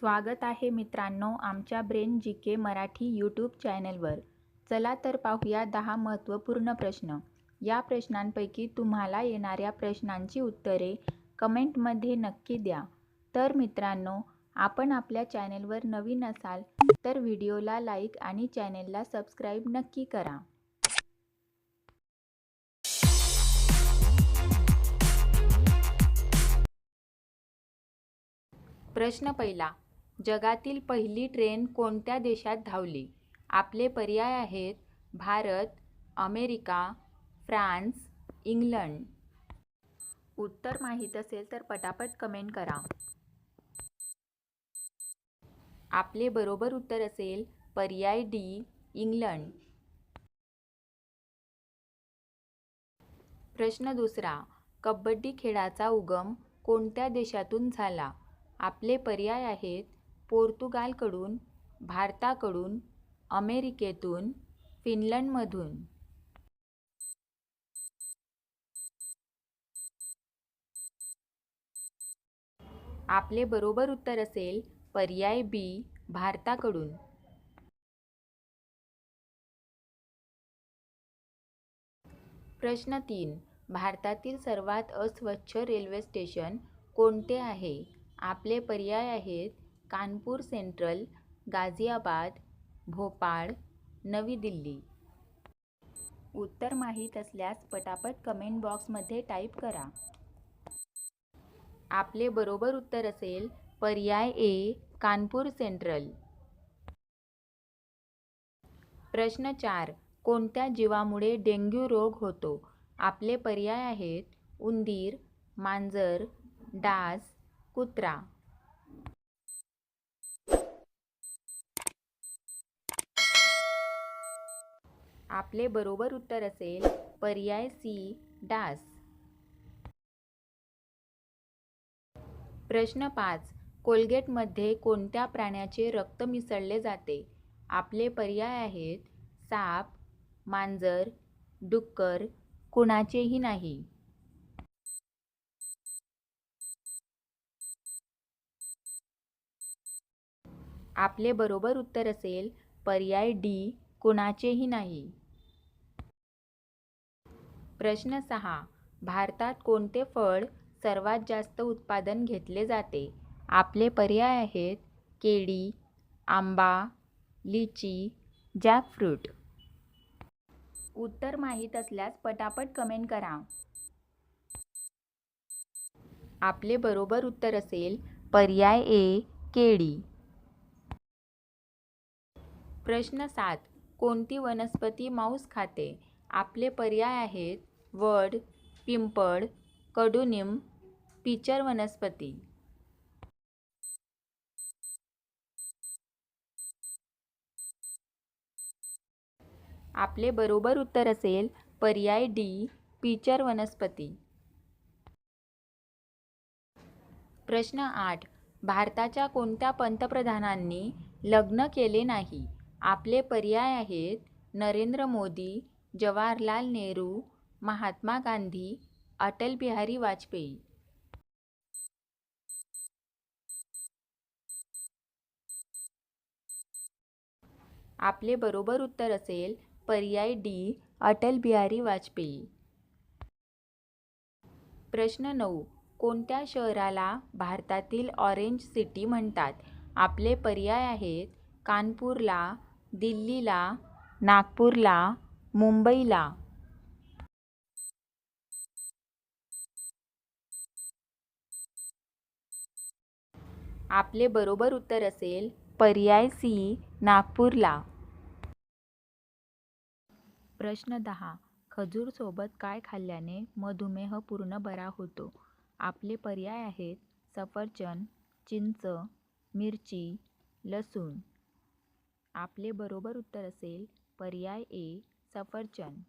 स्वागत आहे मित्रांनो आमच्या ब्रेन जी के मराठी यूट्यूब चॅनलवर. चला तर पाहूया 10 महत्त्वपूर्ण प्रश्न. या प्रश्नांपैकी तुम्हाला येणाऱ्या प्रश्नांची उत्तरे कमेंटमध्ये नक्की द्या. तर मित्रांनो, आपण आपल्या चॅनलवर नवीन असाल तर व्हिडिओला लाईक आणि चॅनलला सबस्क्राईब नक्की करा. प्रश्न पहिला. जगातील पहिली ट्रेन कोणत्या देशात धावली? आपले पर्याय आहेत भारत, अमेरिका, फ्रान्स, इंग्लंड. उत्तर माहीत असेल तर पटापट कमेंट करा. आपले बरोबर उत्तर असेल पर्याय डी, इंग्लंड. प्रश्न दुसरा. कबड्डी खेळाचा उगम कोणत्या देशातून झाला? आपले पर्याय आहेत पोर्तुगालकडून, भारताकडून, अमेरिकेतून, फिनलंडमधून. आपले बरोबर उत्तर असेल पर्याय बी, भारताकडून. प्रश्न 3. भारतातील सर्वात अस्वच्छ रेल्वे स्टेशन कोणते आहे? आपले पर्याय आहेत कानपूर सेंट्रल, गाझियाबाद, भोपाळ, नवी दिल्ली. उत्तर माहीत असल्यास पटापट कमेंट बॉक्समध्ये टाईप करा. आपले बरोबर उत्तर असेल पर्याय ए, कानपूर सेंट्रल. प्रश्न 4. कोणत्या जीवामुळे डेंग्यू रोग होतो? आपले पर्याय आहेत उंदीर, मांजर, डास, कुत्रा. आपले बरोबर उत्तर असेल पर्याय सी, डास. प्रश्न 5. कोलगेटमध्ये कोणत्या प्राण्याचे रक्त मिसळले जाते? आपले पर्याय आहेत साप, मांजर, डुक्कर, कुणाचेही नाही. आपले बरोबर उत्तर असेल पर्याय डी, कुणाचेही नाही. प्रश्न 6. भारतात कोणते फळ सर्वात जास्त उत्पादन घेतले जाते? आपले पर्याय आहेत केळी, आंबा, लिची, जॅकफ्रूट. उत्तर माहीत असल्यास पटापट कमेंट करा. आपले बरोबर उत्तर असेल पर्याय ए, केळी. प्रश्न 7. कोणती वनस्पती मांस खाते? आपले पर्याय आहेत वड, पिंपळ, कडुनिंब, पिचर वनस्पती. आपले बरोबर उत्तर असेल पर्याय डी, पिचर वनस्पती. प्रश्न 8. भारताच्या कोणत्या पंतप्रधानांनी लग्न केले नाही? आपले पर्याय आहेत नरेंद्र मोदी, जवाहरलाल नेहरू, महात्मा गांधी, अटल बिहारी वाजपेयी. आपले बरोबर उत्तर असेल पर्याय डी, अटल बिहारी वाजपेयी. प्रश्न 9. कोणत्या शहराला भारतातील ऑरेंज सिटी म्हणतात? आपले पर्याय आहेत कानपूरला, दिल्लीला, नागपूरला, मुंबईला. आपले बरोबर उत्तर असेल पर्याय सी, नागपूरला. प्रश्न 10. खजूर सोबत काय खाल्ल्याने मधुमेह पूर्ण बरा होतो? आपले पर्याय आहेत सफरचंद, चिंच, मिरची, लसूण. आपले बरोबर उत्तर असेल पर्याय ए, सफरचंद.